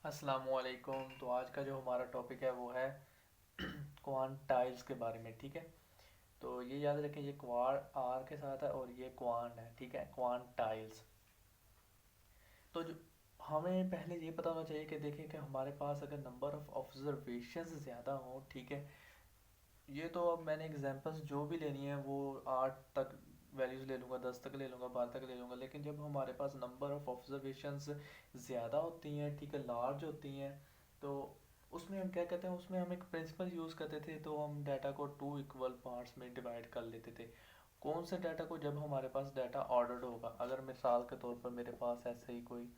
अस्सलामुअलैकुम। तो आज का जो हमारा टॉपिक है वो है क्वांटाइल्स के बारे में। ठीक है, तो ये याद रखें, ये क्वार आर के साथ है और ये क्वांट है। ठीक है, क्वांटाइल्स। तो जो हमें पहले ये पता होना चाहिए कि देखें कि हमारे पास अगर नंबर ऑफ ऑब्जर्वेशंस ज़्यादा हो, ठीक है, ये तो अब मैंने एग्जांपल्स जो भी लेनी है वो 8 तक वैल्यूज़ ले लूँगा, 10 तक ले लूँगा, 12 तक ले लूँगा। लेकिन जब हमारे पास नंबर ऑफ ऑब्जर्वेशंस ज़्यादा होती हैं, ठीक है, लार्ज होती हैं, तो उसमें हम क्या कहते हैं, उसमें हम एक प्रिंसिपल यूज़ करते थे। तो हम डाटा को टू इक्वल पार्ट्स में डिवाइड कर लेते थे। कौन से डाटा को? जब हमारे पास डाटा ऑर्डर्ड होगा। अगर मिसाल के तौर पर मेरे पास ऐसे ही कोई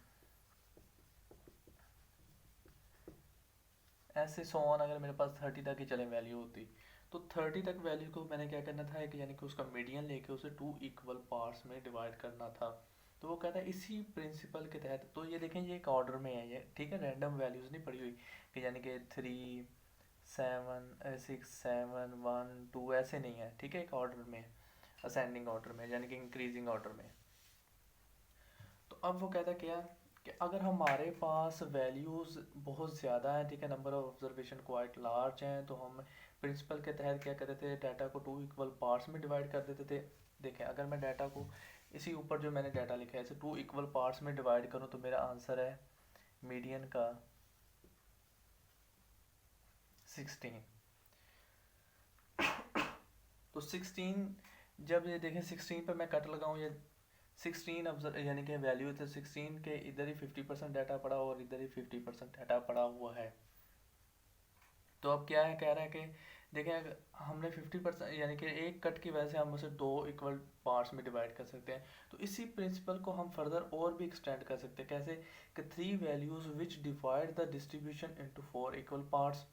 ऐसे सोन, अगर मेरे पास 30 तक ही चले वैल्यू होती, तो 30 तक वैल्यू को मैंने क्या करना था, एक यानी कि उसका मीडियन लेके उसे टू इक्वल पार्ट्स में डिवाइड करना था। तो वो कहता है इसी प्रिंसिपल के तहत। तो ये देखें, ये एक ऑर्डर में है, ये ठीक है, रैंडम वैल्यूज़ नहीं पड़ी हुई कि यानी कि 3 7 6 7 1 2 ऐसे नहीं है। ठीक है, एक ऑर्डर में, असेंडिंग ऑर्डर में, यानी कि इंक्रीजिंग ऑर्डर में। तो अब वो कहता क्या कि अगर हमारे पास वैल्यूज़ बहुत ज़्यादा हैं, ठीक है, number of observation quite large हैं, तो हम प्रिंसिपल के तहत क्या करते थे, डाटा को टू इक्वल पार्ट्स में डिवाइड कर देते थे। देखें, अगर मैं डाटा को इसी ऊपर जो मैंने डाटा लिखा है इसे टू इक्वल पार्ट्स में डिवाइड करूँ तो मेरा आंसर है मीडियन का 16। तो 16, जब ये देखें 16 पर मैं कट लगाऊं, ये 16 ऑब्जर्व यानी कि वैल्यू, तो 16 के इधर ही 50% डाटा पड़ा और इधर ही 50% डाटा पड़ा हुआ है। तो अब क्या है, कह रहा है कि देखें, अगर हमने 50% यानी कि एक कट की वजह से हम उसे दो इक्वल पार्ट्स में डिवाइड कर सकते हैं। तो इसी प्रिंसिपल को हम फर्दर और भी एक्सटेंड कर सकते हैं। कैसे? कि three values which divide the distribution into four equal parts.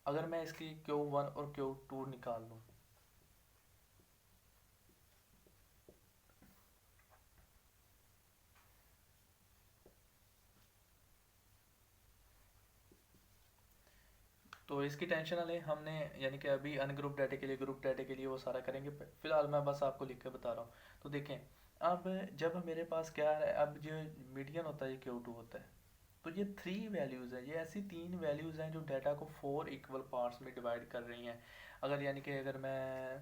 अगर मैं इसकी Q1 और Q2 निकाल लूँ, तो इसकी टेंशन ना लें, हमने यानी कि अभी अनग्रुप डाटे के लिए, ग्रुप डाटे के लिए वो सारा करेंगे। फिलहाल मैं बस आपको लिख के बता रहा हूँ। तो देखें, अब जब मेरे पास क्या है, अब जो मीडियन होता है ये Q2 होता है। तो ये थ्री वैल्यूज़ हैं, ये ऐसी तीन वैल्यूज़ हैं जो डाटा को फोर इक्वल पार्ट्स में डिवाइड कर रही हैं। अगर यानी कि अगर मैं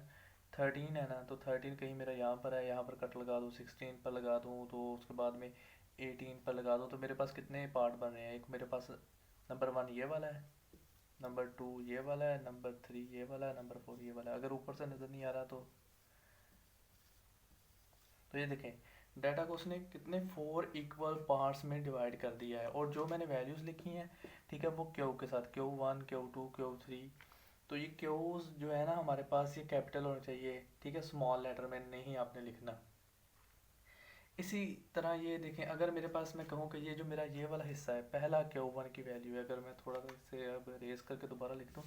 13 है ना, तो 13 कहीं मेरा यहाँ पर है, यहाँ पर कट लगा दूँ, 16 पर लगा दूँ, तो उसके बाद में 18 पर लगा दूँ, तो मेरे पास कितने पार्ट बन रहे हैं? एक मेरे पास नंबर 1 ये वाला है, नंबर 2 ये वाला है, नंबर 3 ये वाला है, नंबर 4 ये वाला है। अगर ऊपर से नज़र नहीं आ रहा तो ये देखें, डाटा को उसने कितने फोर इक्वल पार्ट्स में डिवाइड कर दिया है। और जो मैंने वैल्यूज़ लिखी हैं, ठीक है, वो क्यू के साथ Q1 Q2 Q3। तो ये क्यूज जो है ना हमारे पास, ये कैपिटल होना चाहिए, ठीक है, स्मॉल लेटर में नहीं आपने लिखना। इसी तरह ये देखें, अगर मेरे पास मैं कहूँ कि ये जो मेरा ये वाला हिस्सा है, पहला Q1 की वैल्यू है, अगर मैं थोड़ा सा इसे अब रेस करके दोबारा लिख दूँ।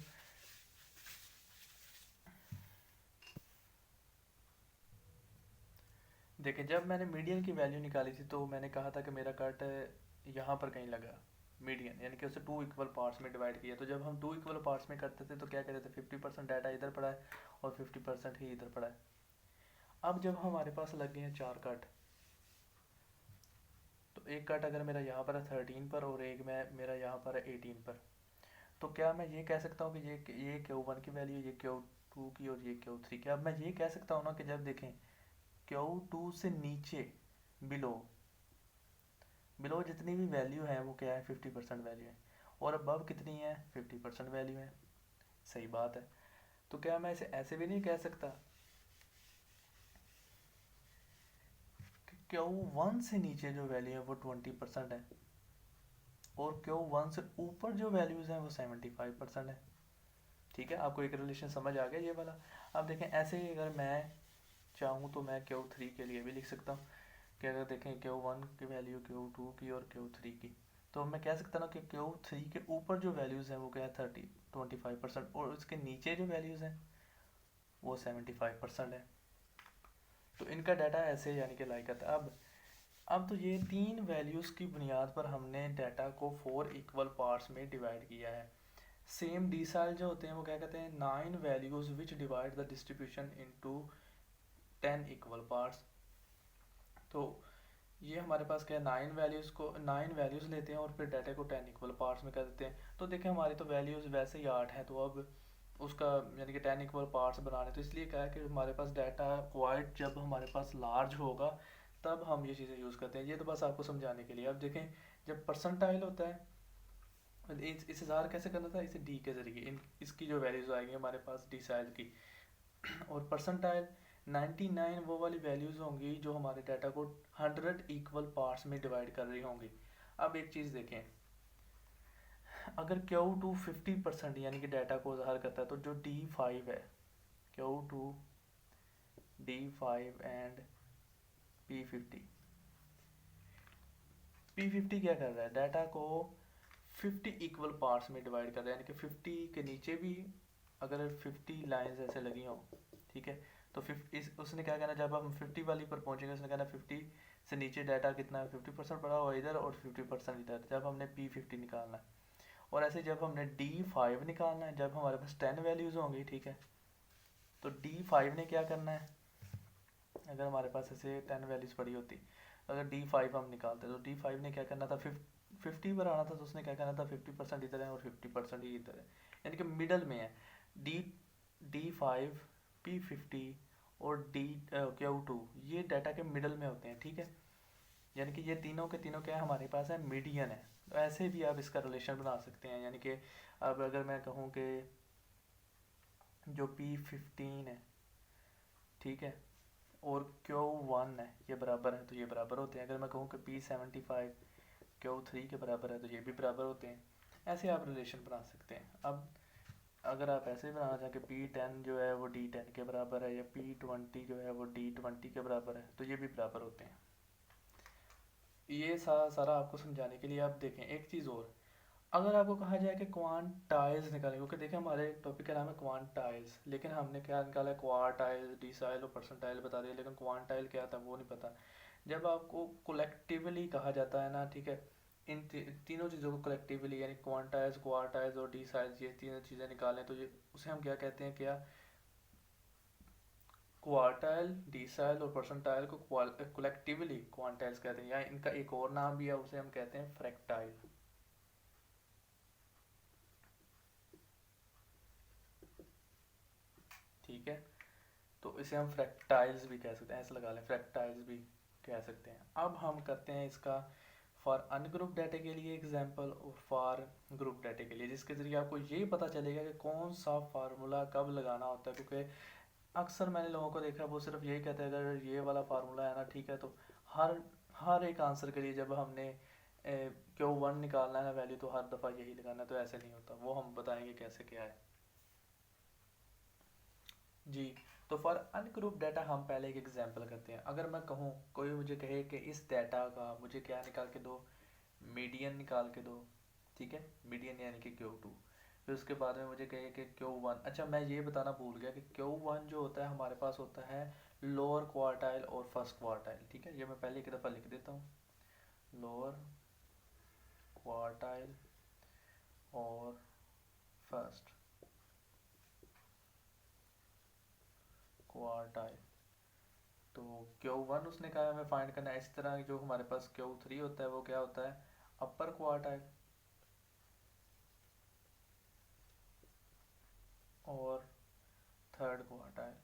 देखिए, जब मैंने मीडियन की वैल्यू निकाली थी तो मैंने कहा था कि मेरा कट यहाँ पर कहीं लगा, मीडियन, यानी कि उसे टू इक्वल पार्ट्स में डिवाइड किया। तो जब हम टू इक्वल पार्ट्स में करते थे तो क्या कहते थे, 50% डाटा इधर पड़ा है और 50% ही इधर पड़ा है। अब जब हमारे पास लग गए हैं चार कट, तो एक कट अगर मेरा यहाँ पर है 13 पर और एक मेरा यहाँ पर है 18 पर, तो क्या मैं ये कह सकता हूँ कि ये Q1 की वैल्यू, ये Q2 की और ये Q3 की? अब मैं ये कह सकता हूँ ना कि जब देखें Q2 से नीचे, बिलो बिलो जितनी भी वैल्यू है वो क्या है, 50% वैल्यू है। और अबव कितनी है, 50% वैल्यू है। सही बात है। तो क्या मैं इसे ऐसे भी नहीं कह सकता कि Q1 से नीचे जो वैल्यू है वो 20% है और Q1 से ऊपर जो वैल्यूज़ हैं वो 75% है? ठीक है, आपको एक रिलेशन समझ आ गया ये वाला। अब देखें, ऐसे ही अगर मैं चाहूँ तो मैं Q3 के लिए भी लिख सकता हूँ कि अगर देखें Q1 की वैल्यू, Q2 की और Q3 की, तो मैं कह सकता हूँ कि Q3 के ऊपर जो वैल्यूज़ हैं वो क्या है, 25%, और उसके नीचे जो वैल्यूज़ हैं वो 75% है। तो इनका डाटा ऐसे यानी कि लाइक आता है। अब तो ये तीन वैल्यूज़ की बुनियाद पर हमने डाटा को फोर इक्वल पार्ट्स में डिवाइड किया है। सेम डीसाइल जो होते हैं वो क्या कहते हैं, 9 values which divide the distribution into 10 equal parts. तो ये हमारे पास क्या है, 9 वैल्यूज़ लेते हैं और फिर डाटा को 10 इक्वल पार्ट्स में कर देते हैं। तो देखें हमारी तो वैल्यूज़ वैसे ही 8 हैं, तो अब उसका यानी कि 10 इक्वल पार्ट्स बनाने, तो इसलिए क्या है कि हमारे पास डाटा क्वाइट जब हमारे पास लार्ज होगा तब हम ये चीज़ें यूज़ करते हैं। ये तो बस आपको समझाने के लिए। अब देखें जब परसेंटाइल होता है, इस इज़हार कैसे करना था, इसे डी के ज़रिए इसकी जो वैल्यूज़ आएंगी हमारे पास डिसाइल की, और परसेंटाइल 99 वो वाली वैल्यूज़ होंगी जो हमारे डाटा को 100 इक्वल पार्ट्स में डिवाइड कर रही होंगी। अब एक चीज़ देखें, अगर Q2 50% यानी कि डाटा को ज़ाहिर करता है, तो जो D5 है, Q2 D5 and P50, P50 क्या कर रहा है, डाटा को 50 इक्वल पार्ट्स में डिवाइड कर रहा है, यानी कि 50 के नीचे भी अगर 50 लाइंस ऐसे लगी हों, ठीक है, तो उसने क्या कहना, जब हम 50 वाली पर पहुंचेंगे उसने कहना 50 से नीचे डाटा कितना है, 50% पड़ा हुआ इधर और 50% इधर, जब हमने P50 निकालना है। और ऐसे जब हमने D5 निकालना है, जब हमारे पास 10 वैल्यूज़ होंगी, ठीक है, तो D5 ने क्या करना है, अगर हमारे पास ऐसे 10 वैल्यूज़ पड़ी होती, अगर D5 हम निकालते तो D5 ने क्या करना था, 50 पर आना था, तो उसने क्या करना था 50% इधर है और 50% ही इधर है, यानी कि मिडल में है। डी D5 P50 और Q2 ये डाटा के मिडल में होते हैं, ठीक है, यानी कि ये तीनों के तीनों क्या है, हमारे पास है मीडियन है। तो ऐसे भी आप इसका रिलेशन बना सकते हैं, यानी कि अब अगर मैं कहूँ कि जो P15 है, ठीक है, और Q1 है, ये बराबर है, तो ये बराबर होते हैं। अगर मैं कहूँ कि P75 Q3 के बराबर है, तो ये भी बराबर होते हैं। ऐसे आप रिलेशन बना सकते हैं। अब अगर आप ऐसे बनाना चाहें कि P10 जो है वो D10 के बराबर है, या P20 जो है वो D20 के बराबर है, तो ये भी बराबर होते हैं। ये सारा आपको समझाने के लिए। आप देखें एक चीज़ और, अगर आपको कहा जाए कि क्वांटाइल्स निकालें, क्योंकि देखें हमारे टॉपिक का नाम है क्वांटाइल्स, लेकिन हमने क्या निकाला है, क्वार्टाइल, डिसाइल और परसेंटाइल बता दिया, लेकिन क्वांटाइल क्या था वो नहीं पता। जब आपको कलेक्टिवली कहा जाता है ना, ठीक है, इन तीनों चीज़ों को कलेक्टिवली, यानी क्वांटाइल्स, क्वार्टाइल्स और डिसाइल्स, ये तीनों चीज़ें निकालें, तो ये उसे हम क्या कहते हैं, क्या क्वार्टाइल, डिसाइल और परसेंटाइल को कलेक्टिवली क्वांटाइल्स कहते हैं, या इनका एक और नाम भी है, उसे हम कहते हैं फ्रैक्टाइल, ठीक है। तो इसे हम फ्रैक्टाइल्स भी कह सकते हैं, ऐसे लगा लें, फ्रैक्टाइल्स भी कह सकते हैं। अब हम करते हैं इसका फॉर अनग्रुप डाटे के लिए एग्जांपल और फॉर ग्रुप डाटे के लिए, जिसके ज़रिए आपको ये पता चलेगा कि कौन सा फार्मूला कब लगाना होता है। क्योंकि अक्सर मैंने लोगों को देखा वो सिर्फ यही कहते हैं अगर ये वाला फार्मूला है ना, ठीक है, तो हर हर एक आंसर के लिए जब हमने Q1 निकालना है ना वैल्यू, तो हर दफ़ा यही लगाना है। तो ऐसे नहीं होता, वो हम बताएंगे कैसे क्या है जी। तो फॉर अनग्रुप डाटा हम पहले एक एग्जांपल करते हैं। अगर मैं कहूँ, कोई मुझे कहे कि इस डाटा का मुझे क्या निकाल के दो, मीडियन निकाल के दो, ठीक है, मीडियन यानी कि Q2। फिर उसके बाद में मुझे कहे कि Q1, अच्छा मैं ये बताना भूल गया कि Q1 जो होता है हमारे पास होता है लोअर क्वार्टाइल और फर्स्ट क्वार्टाइल, ठीक है, ये मैं पहले एक दफ़ा लिख देता हूँ, लोअर क्वार्टाइल और फर्स्ट क्वार्टाइल। तो Q1 उसने कहा हमें फाइंड करना है। इस तरह जो हमारे पास Q3 होता है वो क्या होता है, अपर क्वार्टाइल और थर्ड क्वार्टाइल।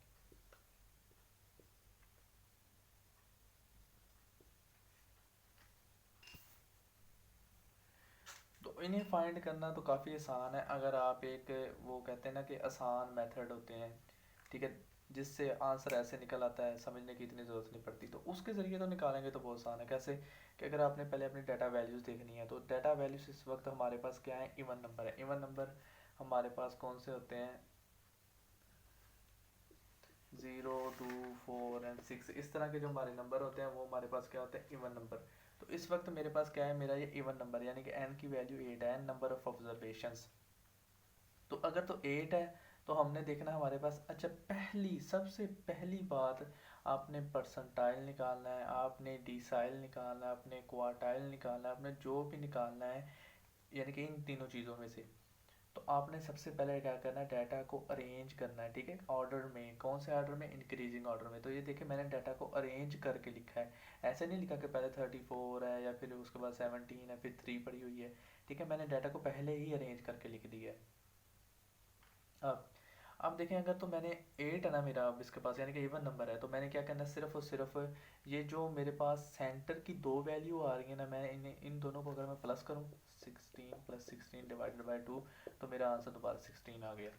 तो इन्हें फाइंड करना तो काफ़ी आसान है, अगर आप एक, वो कहते हैं ना कि आसान मेथड होते हैं, ठीक है, जिससे आंसर ऐसे निकल आता है, समझने की इतनी ज़रूरत नहीं पड़ती, तो उसके ज़रिए तो निकालेंगे तो बहुत आसान है। कैसे कि अगर आपने पहले अपनी डाटा वैल्यूज़ देखनी है, तो डाटा वैल्यूज़ इस वक्त हमारे पास क्या है, इवन नंबर है। इवन नंबर हमारे पास कौन से होते हैं, 0 2 4 एंड 6, इस तरह के जो हमारे नंबर होते हैं वो हमारे पास क्या होते हैं, इवन नंबर। तो इस वक्त मेरे पास क्या है, मेरा ये इवन नंबर, यानी कि n की वैल्यू 8 है, नंबर ऑफ ऑब्जर्वेशंस। तो अगर तो 8 है तो हमने देखना हमारे पास, अच्छा सबसे पहली बात, आपने परसेंटाइल निकालना है, आपने डिसाइल निकालना है, आपने क्वार्टाइल निकालना है, आपने जो भी निकालना है, यानी कि इन तीनों चीज़ों में से तो आपने सबसे पहले क्या करना है, डाटा को अरेंज करना है, ठीक है, ऑर्डर में। कौन से ऑर्डर में? इंक्रीजिंग ऑर्डर में। तो ये देखिए मैंने डाटा को अरेंज करके लिखा है, ऐसे नहीं लिखा कि पहले 34 है या फिर उसके बाद 17 है फिर 3 पड़ी हुई है, ठीक है, मैंने डाटा को पहले ही अरेंज करके लिख दिया है। अब देखें, अगर तो मैंने 8 है ना मेरा अब इसके पास, यानी कि इवन नंबर है, तो मैंने क्या करना है, सिर्फ और सिर्फ ये जो मेरे पास सेंटर की दो वैल्यू आ रही है ना, मैं इन दोनों को अगर मैं प्लस करूँ, 16 + 16 डिवाइडेड बाई 2, तो मेरा आंसर दोबारा 16 आ गया।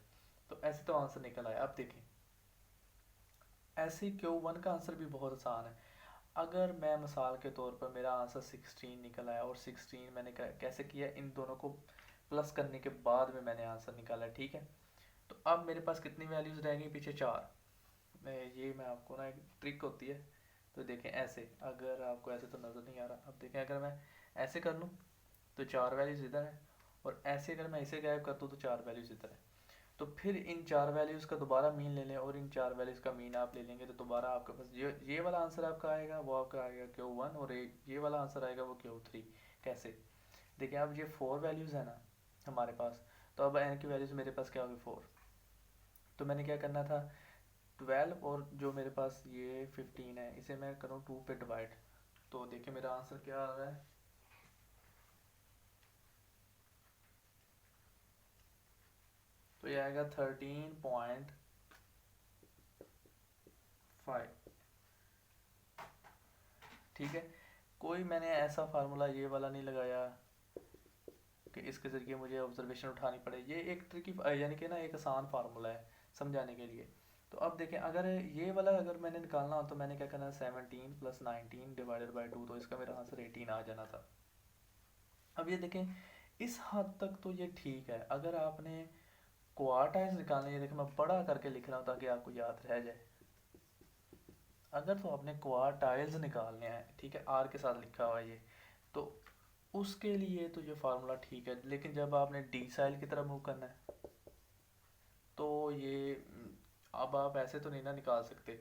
तो ऐसे तो आंसर निकल आया। अब देखें, ऐसे Q1 का आंसर भी बहुत आसान है। अगर मैं मिसाल के तौर पर मेरा आंसर 16 निकल आया, और 16 मैंने कैसे किया, इन दोनों को प्लस करने के बाद में मैंने आंसर निकाला, ठीक है। तो अब मेरे पास कितनी वैल्यूज रह गई पीछे? 4। मैं आपको ना, एक ट्रिक होती है, तो देखें ऐसे, अगर आपको ऐसे तो नज़र नहीं आ रहा, अब देखें अगर मैं ऐसे कर लूँ तो 4 वैल्यूज इधर है, और ऐसे अगर मैं इसे गायब कर दूँ तो 4 वैल्यूज इधर है। तो फिर इन 4 वैल्यूज़ का दोबारा मीन ले लें, और इन 4 वैल्यूज़ का मीन आप ले लेंगे, तो दोबारा आपके पास ये वाला आंसर आपका आएगा, वो आपका आएगा Q1, और ये वाला आंसर आएगा वो Q3। कैसे? देखिए, अब ये 4 वैल्यूज़ है ना हमारे पास, तो अब n की वैल्यूज़ मेरे पास क्या होगी? 4। तो मैंने क्या करना था, 12 और जो मेरे पास ये 15 है, इसे मैं करूँ 2 पे डिवाइड। तो देखिए मेरा आंसर क्या आ रहा है, तो ये आएगा 13.5। ठीक है, कोई मैंने ऐसा फार्मूला ये वाला नहीं लगाया कि इसके ज़रिए मुझे ऑब्जर्वेशन उठानी पड़े। ये एक ट्रिकी, यानी कि ना एक आसान फार्मूला है समझाने के लिए। तो अब देखें, अगर ये वाला अगर मैंने निकालना हो तो मैंने क्या करना है, 17 + 19 डिवाइडेड बाई 2, तो इसका मेरा आंसर 18 आ जाना था। अब ये देखें, इस हद तक तो ये ठीक है। अगर आपने क्वार्टाइल्स निकालने, ये देखें मैं बड़ा करके लिख रहा हूँ ताकि आपको याद रह जाए। अगर तो आपने क्वार्टाइल्स निकालने हैं, ठीक है, आर के साथ लिखा हुआ है ये, तो उसके लिए तो ये फार्मूला ठीक है, लेकिन जब आपने डिसाइल की तरफ मूव करना है तो ये अब आप ऐसे तो नहीं ना निकाल सकते,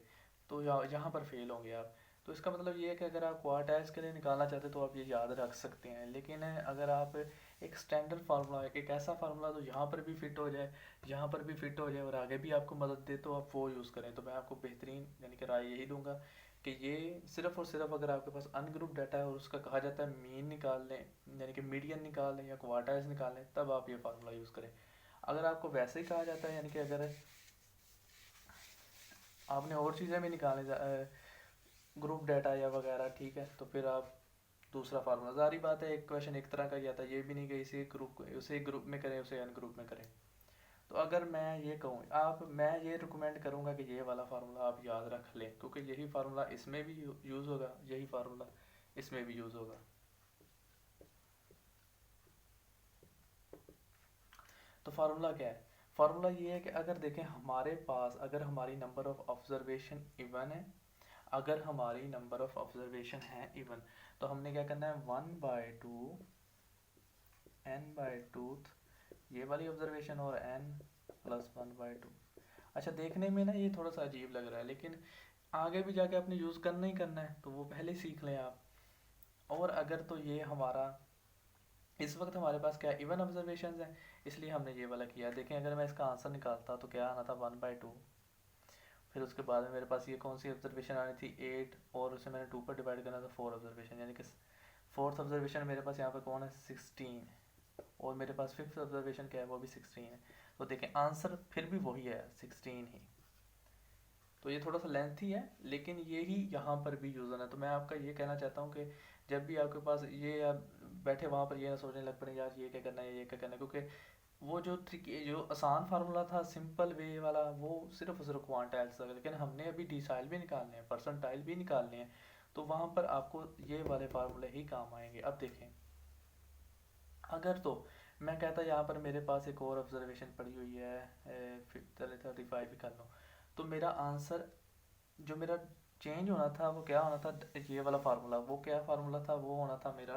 तो यहाँ पर फेल होंगे आप। तो इसका मतलब ये है कि अगर आप क्वार्टाइल्स के लिए निकालना चाहते हैं तो आप ये याद रख सकते हैं, लेकिन अगर आप एक स्टैंडर्ड फार्मूला, एक ऐसा फार्मूला जो यहाँ पर भी फिट हो जाए, यहाँ पर भी फिट हो जाए और आगे भी आपको मदद दे, तो आप वो यूज़ करें। तो मैं आपको बेहतरीन यानी कि राय यही दूंगा कि ये सिर्फ और सिर्फ अगर आपके पास अनग्रुप डाटा है और उसका कहा जाता है मीन निकाल लें, यानी कि मीडियन निकाल लें या क्वार्टाइल्स निकाल लें, तब आप ये फार्मूला यूज़ करें। अगर आपको वैसे ही कहा जाता है, यानी कि अगर आपने और चीज़ें भी निकालने ग्रुप डाटा या वगैरह, ठीक है, तो फिर आप दूसरा फार्मूला, जारी बात है, एक क्वेश्चन एक तरह का ही आता है, ये भी नहीं कि इसी ग्रुप को उसे ग्रुप में करें उसे अन ग्रुप में करें। तो अगर मैं ये कहूँ आप, मैं ये रिकमेंड करूँगा कि ये वाला फार्मूला आप याद रख लें, क्योंकि यही फार्मूला इसमें भी यूज़ होगा, यही फार्मूला इसमें भी यूज़ होगा। तो फार्मूला क्या है? फार्मूला ये है कि अगर देखें हमारे पास, अगर हमारी नंबर ऑफ ऑब्जर्वेशन इवन है, अगर हमारी नंबर ऑफ ऑब्जर्वेशन है इवन, तो हमने क्या करना है, 1/2 n/2 ये वाली ऑब्जर्वेशन, और n + 1/2। अच्छा, देखने में ना ये थोड़ा सा अजीब लग रहा है, लेकिन आगे भी जाके आपने यूज़ करना ही करना है, तो वो पहले सीख लें आप। और अगर तो ये हमारा इस वक्त हमारे पास क्या इवन ऑब्जर्वेशन है, इसलिए हमने ये वाला किया। देखें, अगर मैं इसका आंसर निकालता तो क्या आना था, 1/2। फिर उसके बाद में मेरे पास ये कौन सी ऑब्जर्वेशन आनी थी, 8, और उसे मैंने 2 पर डिवाइड करना था, 4 ऑब्जर्वेशन, यानी कि फोर्थ ऑब्जर्वेशन मेरे पास यहाँ पे कौन है, 16, और मेरे पास फिफ्थ ऑब्जर्वेशन क्या है, वो भी 16 है। तो देखें आंसर फिर भी वही है, 16 ही। तो ये थोड़ा सा लेंथी है, लेकिन ये ही यहाँ पर भी यूज़ होना है। तो मैं आपका ये कहना चाहता हूँ कि जब भी आपके पास ये, आप बैठे वहाँ पर ये ना सोचने लग पड़े यार ये क्या करना है, ये क्या करना है, क्योंकि वो जो ट्रिक, जो आसान फार्मूला था सिंपल वे वाला, वो सिर्फ और सिर्फ क्वांटाइल्स था, लेकिन हमने अभी डिसाइल भी निकालने हैं, परसेंटाइल भी निकालने हैं, तो वहाँ पर आपको ये वाले फार्मूले ही काम आएंगे। अब देखें, अगर तो मैं कहता यहाँ पर मेरे पास एक और ऑब्जर्वेशन पड़ी हुई है, 35 ही कर लो, तो मेरा आंसर जो मेरा चेंज होना था वो क्या होना था, ये वाला फार्मूला, वो क्या फार्मूला था, वो होना था मेरा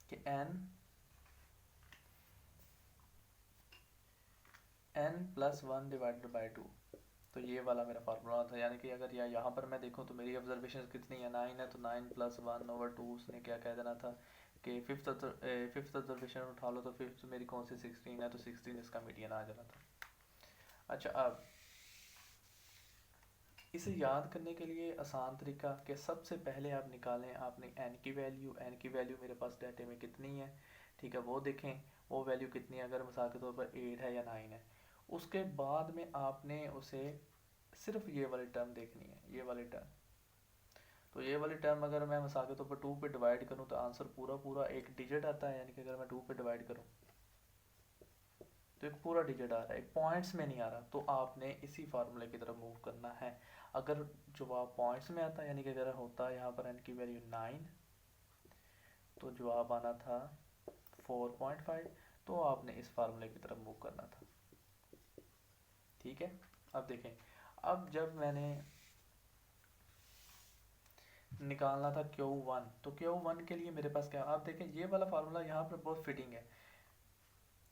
कि n+1/2। तो ये वाला मेरा फार्मूला था, यानी कि अगर यहाँ पर मैं देखूँ तो मेरी ऑब्जर्वेशन कितनी है, 9 है, तो 9 + 1/2 उसने क्या कह देना था, कि फिफ्थ ऑब्जर्वेशन उठा लो तो फिफ्थ मेरी कौन सी 16 है, तो 16 इसका मीडियन आ जाना था। अच्छा, अब इसे याद करने के लिए आसान तरीका कि सबसे पहले आप निकालें आपने n की वैल्यू। n की वैल्यू मेरे पास डाटे में कितनी है, ठीक है, वो देखें वो वैल्यू कितनी है, अगर मिसाल के तौर पर 8 है या 9 है। उसके बाद में आपने उसे सिर्फ ये वाली टर्म देखनी है, ये वाली टर्म। तो ये वाली टर्म अगर मैं मिसाल के तौर पर 2 पे डिवाइड करूँ तो आंसर पूरा पूरा एक डिजिट आता है, यानी कि अगर मैं 2 पे डिवाइड करूँ तो एक पूरा डिजिट आ रहा है, एक पॉइंट्स में नहीं आ रहा। तो आपने इसी फार्मूले की तरफ मूव करना है। अगर जवाब पॉइंट्स में आता यानी कि अगर होता यहाँ पर n की वैल्यू 9 तो जवाब आना था 4.5, तो आपने इस फार्मूले की तरफ मूव करना था। ठीक है, अब देखें, अब जब मैंने निकालना था Q1, तो Q1 के लिए मेरे पास क्या, आप देखें ये वाला फार्मूला यहाँ पर बहुत फिटिंग है।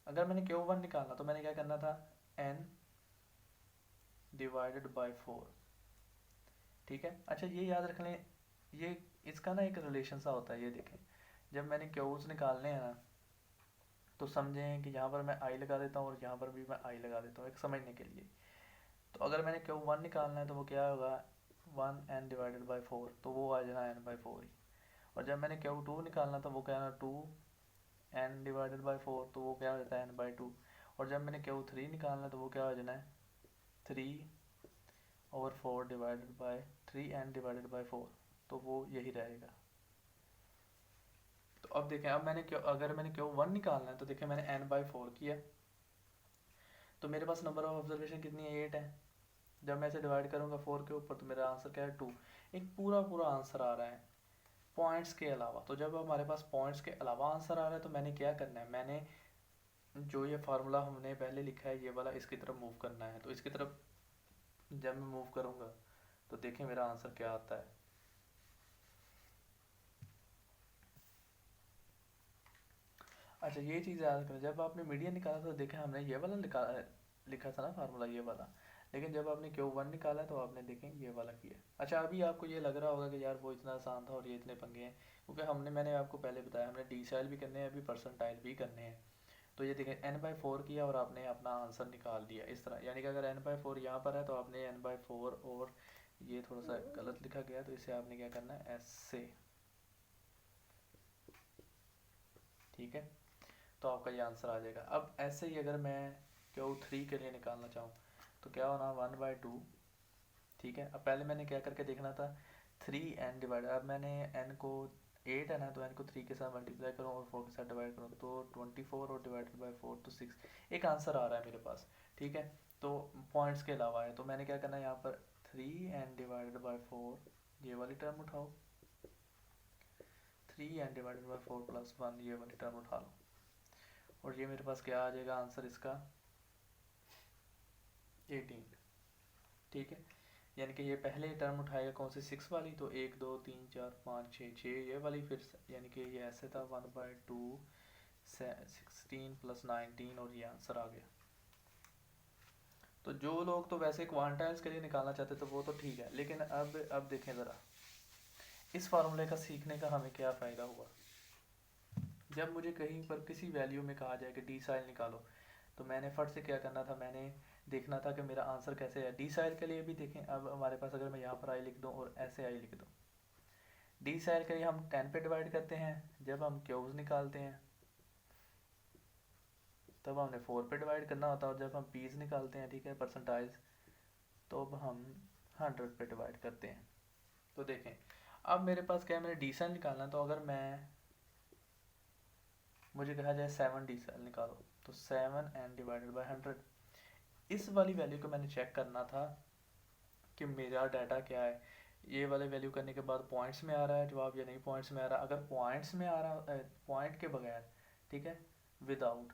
अगर मैंने Q1 निकालना तो मैंने क्या करना था, n डिवाइडेड बाई 4। ठीक है, अच्छा ये याद रख लें, ये इसका ना एक रिलेशन सा होता है। ये देखें, जब मैंने क्यूज निकालने हैं ना तो समझें कि यहाँ पर मैं आई लगा देता हूँ और यहाँ पर भी मैं आई लगा देता हूँ एक समझने के लिए। तो अगर मैंने Q1 निकालना है तो वो क्या होगा, 1n डिवाइडेड बाई 4, तो वो आ जाना n/4 ही। और जब मैंने Q2 निकालना था वो क्या है 2n डिवाइडेड बाई 4, तो वो क्या हो जाता है n/2। और जब मैंने Q3 निकालना है तो वो क्या हो जाना है 3/4 divided by 3n divided by 4, तो वो यही रहेगा। तो अब देखें, अब अगर मैंने Q1 निकालना है तो देखें मैंने n/4 किया, तो मेरे पास नंबर ऑफ ऑब्जर्वेशन कितनी है, 8 है। जब मैं इसे डिवाइड करूंगा 4 के ऊपर तो मेरा आंसर क्या है 2। एक पूरा पूरा आंसर आ रहा है पॉइंट्स के अलावा। तो जब हमारे पास पॉइंट्स के अलावा आंसर आ रहा है तो मैंने क्या करना है, मैंने जो ये फार्मूला हमने पहले लिखा है ये वाला, इसकी तरफ मूव करना है। तो इसकी तरफ जब मैं मूव करूंगा तो देखें मेरा आंसर क्या आता है। अच्छा, ये चीज़ याद करें, जब आपने मीडियन निकाला तो देखें हमने ये वाला लिखा था ना फार्मूला, ये वाला। लेकिन जब आपने Q1 निकाला तो आपने देखें ये वाला किया। अच्छा, अभी आपको ये लग रहा होगा कि यार वो इतना आसान था और ये इतने पंगे हैं, क्योंकि मैंने आपको पहले बताया हमने डिसाइल भी करने हैं, अभी परसेंटाइल भी करने हैं। तो ये देखें n/4 किया और आपने अपना आंसर निकाल दिया इस तरह, यानी कि अगर n/4 यहाँ पर है तो आपने n/4, और ये थोड़ा सा गलत लिखा गया तो इसे आपने क्या करना है ऐसे। ठीक है, तो आपका ये आंसर आ जाएगा। अब ऐसे ही अगर मैं Q3 के लिए निकालना चाहूँ तो क्या होना 1/2। ठीक है, अब पहले मैंने क्या करके देखना था 3n डिवाइड, अब मैंने n को 8 है ना तो n को 3 के साथ मल्टीप्लाई करूँ और 4 के साथ डिवाइड करूँ तो 24, और डिवाइडेड बाई 4 तो 6। एक आंसर आ रहा है मेरे पास। ठीक है, तो पॉइंट्स के अलावा है तो मैंने क्या करना है यहाँ पर 3n डिवाइडेड बाई 4, ये वाली टर्म उठाओ, 3n डिवाइडेड बाई 4 प्लस 1 ये वाली टर्म उठा लो, और ये मेरे पास क्या आ जाएगा आंसर इसका 18। ठीक है, यानी कि ये पहले टर्म उठाएगा कौन सी 6 वाली, तो 1 2 3 4 5 6 ये वाली, फिर यानी कि ये ऐसे था 1/2 16 प्लस 19, और ये आंसर आ गया। तो जो लोग तो वैसे क्वांटाइल्स के लिए निकालना चाहते तो वो तो ठीक है, लेकिन अब देखें ज़रा इस फार्मूले का सीखने का हमें क्या फ़ायदा हुआ। जब मुझे कहीं पर किसी वैल्यू में कहा जाए कि डिसाइल निकालो तो मैंने फट से क्या करना था, मैंने देखना था कि मेरा आंसर कैसे है। डिसाइल के लिए भी देखें, अब हमारे पास अगर मैं यहाँ पर आई लिख दूँ और ऐसे आई लिख दूँ, डिसाइल के लिए हम 10 पे डिवाइड करते हैं, जब हम क्यूज निकालते हैं तब हमने 4 पे डिवाइड करना होता है, और जब हम पीस निकालते हैं, ठीक है, परसेंटाइज, तो अब हम 100 पे डिवाइड करते हैं। तो देखें अब मेरे पास क्या है, मैंने डिसाइल निकालना, तो अगर मुझे कहा जाए 7 डिसाइल निकालो तो 7n डिवाइडेड बाई 100, इस वाली वैल्यू को मैंने चेक करना था कि मेरा डाटा क्या है। ये वाले वैल्यू करने के बाद पॉइंट्स में आ रहा है जवाब या नहीं पॉइंट्स में आ रहा है। अगर पॉइंट्स में आ रहा पॉइंट के बगैर, ठीक है, विदाउट,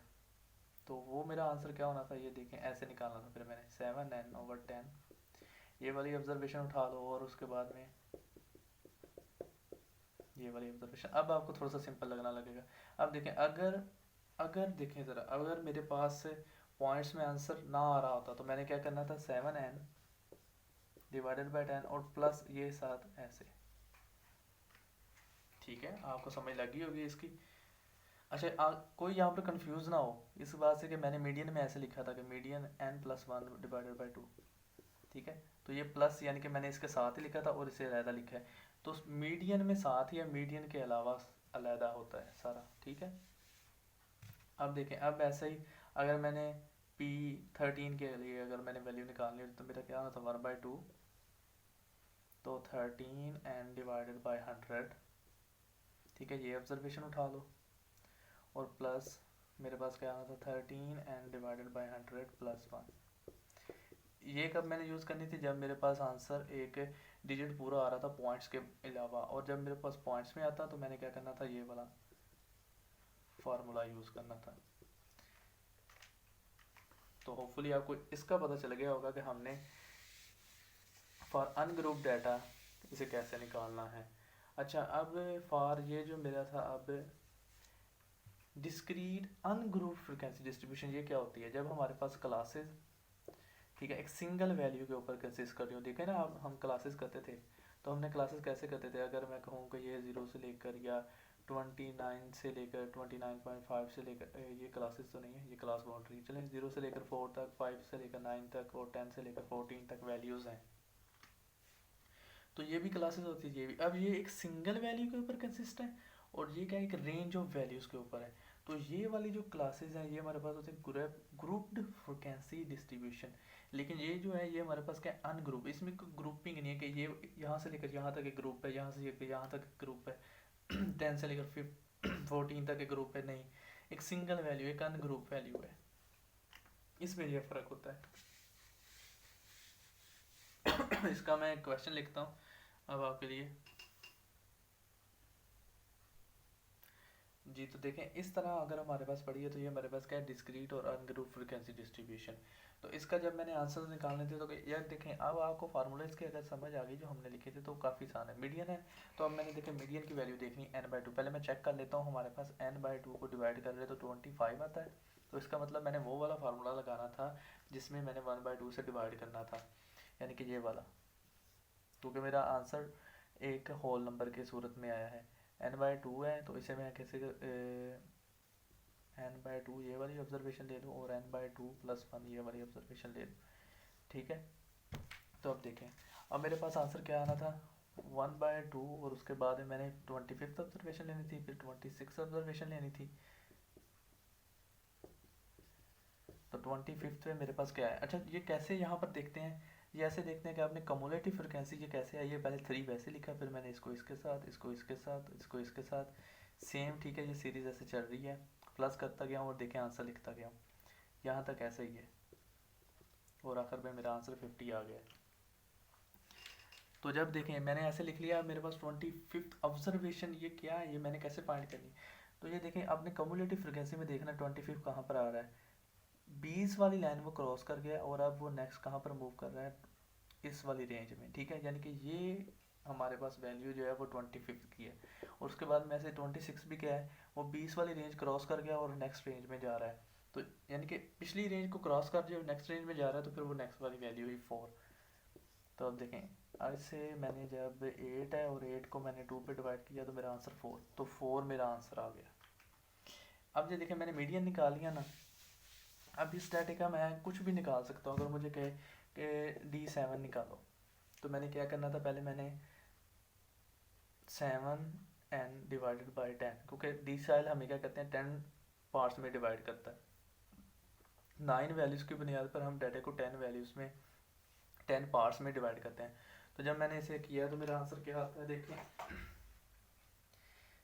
तो वो मेरा आंसर क्या होना था, ये देखें ऐसे निकालना था। फिर मैंने 7n/10 ये वाली ऑब्जर्वेशन उठा लो और उसके बाद में ये वाली ऑब्जर्वेशन। अब आपको थोड़ा सा सिंपल लगना लगेगा। अब देखें, अगर अगर देखें ज़रा, अगर मेरे पास पॉइंट्स में आंसर ना आ रहा होता तो मैंने क्या करना था 7n डिवाइडेड बाई 10 और प्लस ये साथ ऐसे। ठीक है, आपको समझ लगी होगी इसकी। अच्छा, कोई यहाँ पर कंफ्यूज ना हो इस बात से कि मैंने मीडियन में ऐसे लिखा था कि मीडियन n+1 डिवाइडेड बाई 2, ठीक है। तो ये प्लस यानी कि मैंने इसके साथ ही लिखा था और इसे अलहदा लिखा है। तो मीडियन में साथ या मीडियन के अलावा अलहदा होता है सारा, ठीक है। अब देखें, अब ऐसे ही अगर मैंने P13 के लिए अगर मैंने वैल्यू निकालनी हो तो मेरा क्या होना था 1/2, तो 13n डिवाइडेड बाई 100, ठीक है, ये ऑब्जर्वेशन उठा लो। और प्लस मेरे पास क्या आना था 13n डिवाइडेड बाई 100 प्लस 1। ये कब मैंने यूज़ करनी थी, जब मेरे पास आंसर एक डिजिट पूरा आ रहा था पॉइंट्स के अलावा, और जब मेरे पास पॉइंट्स में आता तो मैंने क्या करना था, ये वाला फार्मूला यूज़ करना था। तो होपफुली आपको इसका पता चल गया होगा कि हमने फॉर अनग्रुप डाटा इसे कैसे निकालना है। अच्छा, अब फॉर ये जो मेरा था, अब डिस्क्रीट अनग्रुप फ्रीक्वेंसी डिस्ट्रीब्यूशन ये क्या होती है, जब हमारे पास क्लासेस, ठीक है, एक सिंगल वैल्यू के ऊपर कंसिस्ट कर रही हूँ। देखें ना, अब हम क्लासेस करते थे तो हमने क्लासेस कैसे करते थे, अगर मैं कहूँ कि ये 0 से लेकर या 29 से लेकर 29.5 से लेकर, ये क्लासेस तो नहीं है, ये क्लास बाउंड्री, चलें 0 से लेकर 4 तक, 5 से लेकर 9 तक और 10 से लेकर 14 तक वैल्यूज़ हैं। तो ये भी क्लासेस होती है, ये भी। अब ये एक सिंगल वैल्यू के ऊपर कंसिस्ट है और ये क्या, एक रेंज ऑफ वैल्यूज़ के ऊपर है। तो ये वाली जो क्लासेस हैं ये हमारे पास होते हैं ग्रुप्ड फ्रीक्वेंसी डिस्ट्रीब्यूशन। लेकिन ये जो है ये हमारे पास क्या है, अनग्रुप। इसमें कोई ग्रुपिंग नहीं है कि ये यहाँ से लेकर यहाँ तक एक ग्रुप है, यहाँ से लेकर यहाँ तक ग्रुप है 10 से लेकर 14 तक एक ग्रुप है, नहीं, एक सिंगल वैल्यू, एक अनग्रुप वैल्यू है। इसमें यह फ़र्क होता है। इसका मैं क्वेश्चन लिखता हूँ अब आपके लिए जी। तो देखें, इस तरह अगर हमारे पास पड़ी है तो ये हमारे पास क्या है, डिस्क्रीट और अनग्रुप फ्रीक्वेंसी डिस्ट्रीब्यूशन। तो इसका जब मैंने आंसर निकालने थे तो यार देखें, अब आपको फार्मूला इसके अगर समझ आ गई जो हमने लिखे थे तो काफ़ी आसान है। मीडियन है तो अब मैंने देखें मीडियन की वैल्यू देखनी n/2। पहले मैं चेक कर लेता हूँ, हमारे पास n/2 को डिवाइड कर रहे तो 25 आता है। तो इसका मतलब मैंने वो वाला फार्मूला लगाना था जिसमें मैंने 1/2 से डिवाइड करना था, यानी कि ये वाला, क्योंकि मेरा आंसर एक होल नंबर के सूरत में आया है। n/2 है तो इसे मैं कैसे n/2 ये वाली ऑब्जर्वेशन ले लूँ और n/2 + 1 ये वाली ऑब्जर्वेशन ले लूँ, ठीक है। तो अब देखें, अब मेरे पास आंसर क्या आना था 1/2 और उसके बाद में मैंने 25th ऑब्जर्वेशन लेनी थी, फिर 26th ऑब्जर्वेशन लेनी थी। तो 25th में मेरे पास क्या है, अच्छा ये कैसे यहाँ पर देखते हैं, ये ऐसे देखते हैं कि आपने कम्युलेटिव फ्रिक्वेंसी ये कैसे आई है। पहले 3 वैसे लिखा, फिर मैंने इसको इसके साथ, इसको इसके साथ, इसको इसके साथ, सेम, ठीक है, ये सीरीज ऐसे चल रही है, प्लस करता गया हूँ और देखें आंसर लिखता गया हूँ, यहाँ तक ऐसे ही है और आखिर में मेरा आंसर 50 आ गया। तो जब देखें मैंने ऐसे लिख लिया, मेरे पास 25th ऑब्जर्वेशन ये क्या है, ये मैंने कैसे फाइंड करनी। तो ये देखें, आपने कम्युलेटिव फ्रिक्वेंसी में देखना 25 कहाँ पर आ रहा है, 20 वाली लाइन वो क्रॉस कर गया और अब वो नेक्स्ट कहाँ पर मूव कर रहा है, इस वाली रेंज में, ठीक है। यानी कि ये हमारे पास वैल्यू जो है वो 25 की है। और उसके बाद में से 26 भी क्या है, वो 20 वाली रेंज क्रॉस कर गया और नेक्स्ट रेंज में जा रहा है। तो यानी कि पिछली रेंज को क्रॉस कर जब नेक्स्ट रेंज में जा रहा है तो फिर वो नेक्स्ट वाली वैल्यू हुई 4। तो अब देखें, ऐसे मैंने जब 8 है और 8 को मैंने 2 पे डिवाइड किया तो मेरा आंसर 4, तो 4 मेरा आंसर आ गया। अब ये देखें, मैंने मीडियन निकाल लिया ना। अब इस डाटे का मैं कुछ भी निकाल सकता हूँ। अगर मुझे कहे कि D7 निकालो तो मैंने क्या करना था, पहले मैंने 7n डिवाइडेड बाई 10, क्योंकि डी साइल हमें क्या करते हैं 10 पार्ट्स में डिवाइड करता है। 9 वैल्यूज़ की बुनियाद पर हम डाटा को 10 वैल्यूज़ में 10 पार्ट्स में डिवाइड करते हैं। तो जब मैंने इसे किया तो मेरा आंसर क्या आता है, देखिए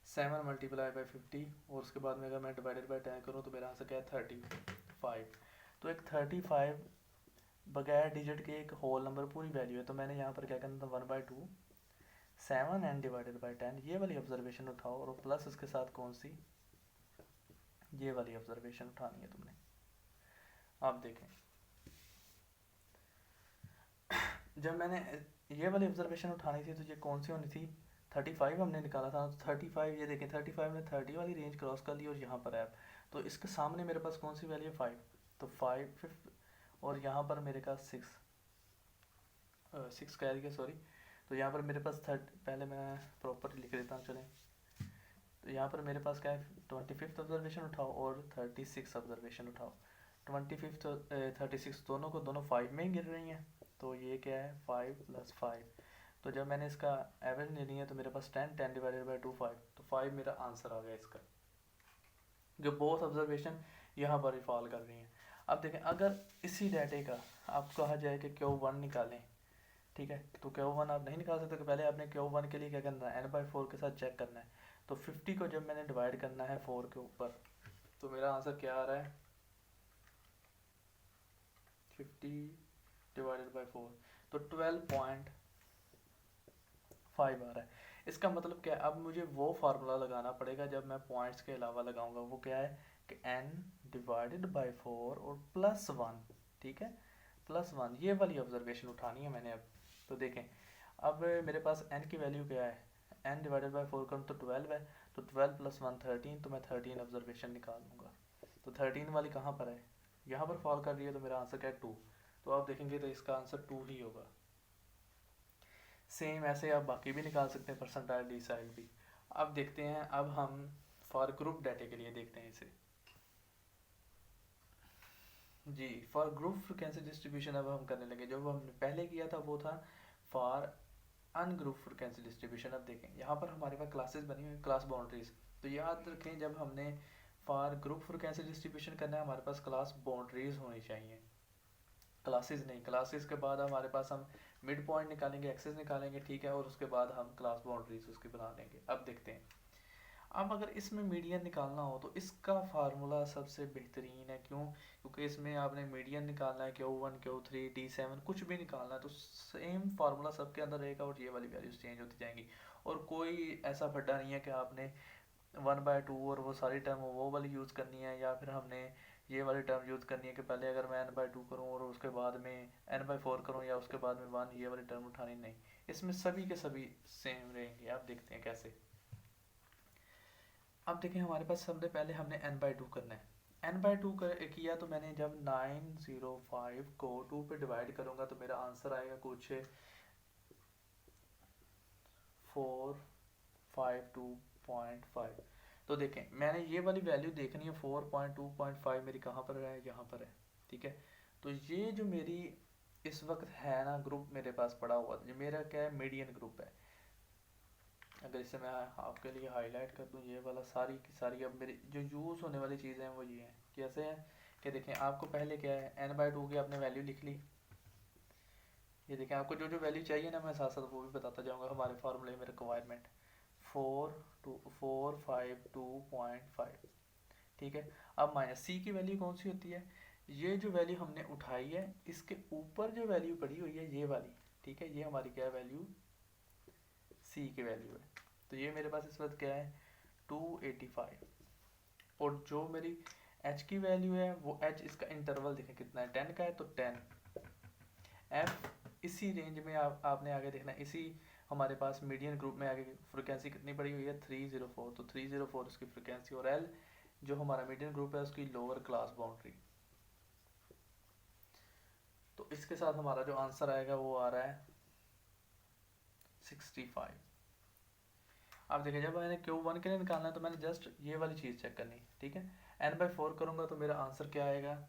7 × 50 और उसके बाद में अगर मैं डिवाइडेड बाई 10 करूँ तो मेरा आंसर क्या है 35। तो एक 35 बगैर डिजिट के एक होल नंबर पूरी वैल्यू है। तो मैंने यहाँ पर क्या करना था 1/2 7n डिवाइडेड बाई 10 ये वाली ऑब्जर्वेशन उठाओ और प्लस इसके साथ कौन सी, ये वाली ऑब्जर्वेशन उठानी है तुमने। आप देखें, जब मैंने ये वाली ऑब्जर्वेशन उठानी थी तो ये कौन सी होनी थी, 35 हमने निकाला था। 35, ये देखें 35 ने 30 वाली रेंज क्रॉस कर ली और यहाँ पर है। तो इसके सामने मेरे पास कौन सी वैल्यू है 5, तो 5 और यहाँ पर मेरे पास 6 कह रही है, सॉरी। तो यहाँ पर मेरे पास पहले मैं प्रॉपर लिख देता हूँ, चलें तो यहाँ पर मेरे पास क्या है, 25th ऑब्जर्वेशन उठाओ और 36 ऑब्जर्वेशन उठाओ। 25th और 36 दोनों को दोनों 5 में ही गिर रही हैं, तो ये क्या है 5 + 5। तो जब मैंने इसका एवरेज लेनी है तो मेरे पास 10, 10 डिवाइडेड बाई 2 5, तो 5 मेरा आंसर आ गया इसका, जो बोथ ऑब्जर्वेशन यहाँ पर ही फॉल कर रही हैं। अब देखें, अगर इसी डाटे का आपको कहा जाए कि Q1 निकालें, ठीक है, तो Q1 आप नहीं निकाल सकते, तो पहले आपने Q1 के लिए क्या करना है, n/4 के साथ चेक करना है। तो 50 को जब मैंने डिवाइड करना है 4 के ऊपर, तो मेरा आंसर क्या आ रहा है, 50 डिवाइडेड बाई 4, तो 12.5 आ रहा है। इसका मतलब क्या है, अब मुझे वो फार्मूला लगाना पड़ेगा जब मैं पॉइंट्स के अलावा लगाऊंगा। वो क्या है कि n डिवाइडेड बाई 4 और +1, ठीक है, +1, ये वाली ऑब्जर्वेशन उठानी है मैंने अब। तो देखें, अब मेरे पास n की वैल्यू क्या है, n डिवाइडेड बाई 4 करूँ तो 12 है, तो 12 + 1 13, तो मैं 13 ऑब्जर्वेशन निकाल लूँगा। तो 13 वाली कहाँ पर है, यहाँ पर फॉल कर रही है, तो मेरा आंसर क्या है 2। तो आप देखेंगे तो इसका आंसर 2 ही होगा। सेम ऐसे आप बाकी भी निकाल सकते हैं, परसेंटाइल, डिसाइल भी। अब देखते हैं, अब हम फॉर ग्रुप डाटे के लिए देखते हैं इसे। जी, फॉर ग्रुप फ्रीक्वेंसी डिस्ट्रीब्यूशन अब हम करने लगे। जो हमने पहले किया था वो था फॉर अनग्रुप फ्रीक्वेंसी डिस्ट्रीब्यूशन। अब देखें, यहाँ पर हमारे पास क्लासेस बनी हुई, क्लास बाउंड्रीज। तो याद रखें, जब हमने फॉर ग्रुप फ्रीक्वेंसी डिस्ट्रीब्यूशन करना है, हमारे पास क्लास बाउंड्रीज होनी चाहिए, क्लासेस नहीं। क्लासेस के बाद हमारे पास हम मिड पॉइंट निकालेंगे, एक्सेस निकालेंगे, ठीक है, और उसके बाद हम क्लास बाउंड्रीज उसकी बना लेंगे। अब देखते हैं, अब अगर इसमें मीडियन निकालना हो तो इसका फार्मूला सबसे बेहतरीन है। क्यों? क्योंकि इसमें आपने मीडियन निकालना है, Q1 Q3 D7 कुछ भी निकालना है, तो सेम फार्मूला सबके अंदर रहेगा और ये वाली वैल्यूज चेंज होती जाएंगी। और कोई ऐसा फड्डा नहीं है कि आपने 1/2 और वो सारी टर्म वो वाली यूज़ करनी है, या फिर हमने ये वाली टर्म यूज़ करनी है कि पहले अगर मैं n/2 करूँ और उसके बाद में n/4 करूँ, या उसके बाद में 1, ये वाली टर्म उठानी नहीं। इसमें सभी के सभी सेम रहेंगे। आप देखते हैं कैसे। अब देखें, हमारे पास सबसे पहले हमने n/2 करना है। n/2 किया तो मैंने जब 905 को 2 पे डिवाइड करूँगा तो मेरा आंसर आएगा कुछ 452.5। तो देखें, मैंने ये वाली वैल्यू देखनी है, 4.2.5 मेरी कहाँ पर है, यहाँ पर है, ठीक है। तो ये जो मेरी इस वक्त है ना ग्रुप मेरे पास पड़ा हुआ, जो मेरा क्या है, मीडियन ग्रुप है। अगर इसे मैं आपके लिए हाईलाइट कर दूं, ये वाला सारी की सारी अब मेरी जो यूज़ होने वाली चीज़ें हैं वो ये हैं। कैसे हैं कि देखें, आपको पहले क्या है, n/2 की आपने वैल्यू लिख ली। ये देखें, आपको जो जो वैल्यू चाहिए ना, मैं साथ साथ वो भी बताता जाऊँगा। हमारे फार्मूले में रिक्वायरमेंट 452.5, ठीक है। अब माइनस सी की वैल्यू कौन सी होती है, ये जो वैल्यू हमने उठाई है इसके ऊपर जो वैल्यू पड़ी हुई है ये वाली, ठीक है, ये हमारी क्या वैल्यू, सी की वैल्यू है। तो ये मेरे पास इस वक्त क्या है, 285। और जो मेरी एच की वैल्यू है वो एच, इसका इंटरवल देखें कितना है, 10 का है, तो 10। एफ इसी रेंज में आपने आगे देखना है, इसी हमारे पास मीडियन ग्रुप में आगे फ्रिक्वेंसी कितनी पड़ी हुई है, 304। तो 304 उसकी फ्रिक्वेंसी, और एल जो हमारा मीडियन ग्रुप है उसकी लोअर क्लास बाउंड्री। तो इसके साथ हमारा जो आंसर आएगा वो आ रहा है 65। अब देखिए, जब मैंने Q1 के लिए निकालना है तो मैंने जस्ट ये वाली चीज़ चेक करनी, ठीक है। n/4 करूँगा तो मेरा आंसर क्या आएगा,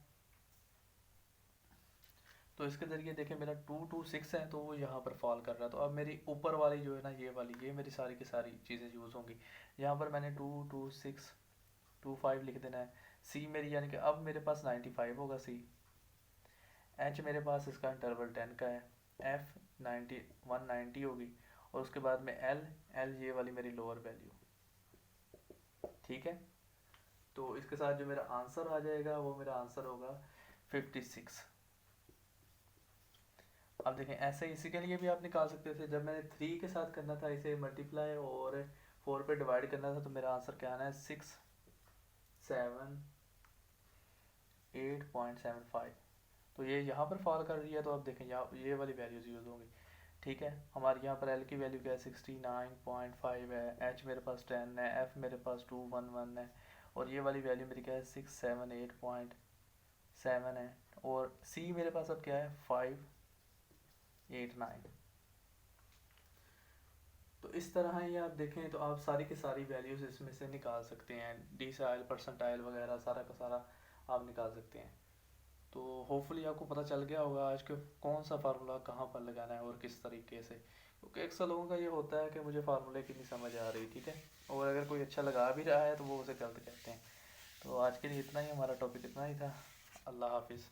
तो इसके ज़रिए देखें मेरा 226 है, तो वो यहाँ पर फॉल कर रहा है। तो अब मेरी ऊपर वाली जो है ना, ये वाली, ये मेरी सारी की सारी चीज़ें यूज़ होंगी। यहाँ पर मैंने 22625 लिख देना है। सी मेरी, यानी कि अब मेरे पास 95 होगा सी। एच मेरे पास इसका इंटरवल 10 का है। एफ 190 होगी, और उसके बाद में एल, ये वाली मेरी लोअर वैल्यू, ठीक है। तो इसके साथ जो मेरा आंसर आ जाएगा वो मेरा आंसर होगा 56। अब देखें, ऐसे इसी के लिए भी आप निकाल सकते थे। जब मैंने 3 के साथ करना था इसे मल्टीप्लाई और 4 पे डिवाइड करना था, तो मेरा आंसर क्या आना है, 678.75। तो ये यहाँ पर फॉल कर रही है, तो अब देखें यहाँ ये वाली वैल्यूज़ यूज़ होंगी, ठीक है। हमारे यहाँ पर एल की वैल्यू क्या है, 69.5 है। एच मेरे पास 10 है। एफ मेरे पास 211 है। और ये वाली वैल्यू मेरी क्या है, 678.7 है। और सी मेरे पास अब क्या है, 589। तो इस तरह ये आप देखें तो आप सारी की सारी वैल्यूज़ इसमें से निकाल सकते हैं, डेसिमल परसेंटाइल वगैरह सारा का सारा आप निकाल सकते हैं। तो होपफुली आपको पता चल गया होगा आज के कौन सा फार्मूला कहाँ पर लगाना है और किस तरीके से, क्योंकि अक्सर लोगों का ये होता है कि मुझे फार्मूले की नहीं समझ आ रही, ठीक है, और अगर कोई अच्छा लगा भी रहा है तो वो उसे गलत कहते हैं। तो आज के लिए इतना ही, हमारा टॉपिक इतना ही था। अल्लाह हाफिज़।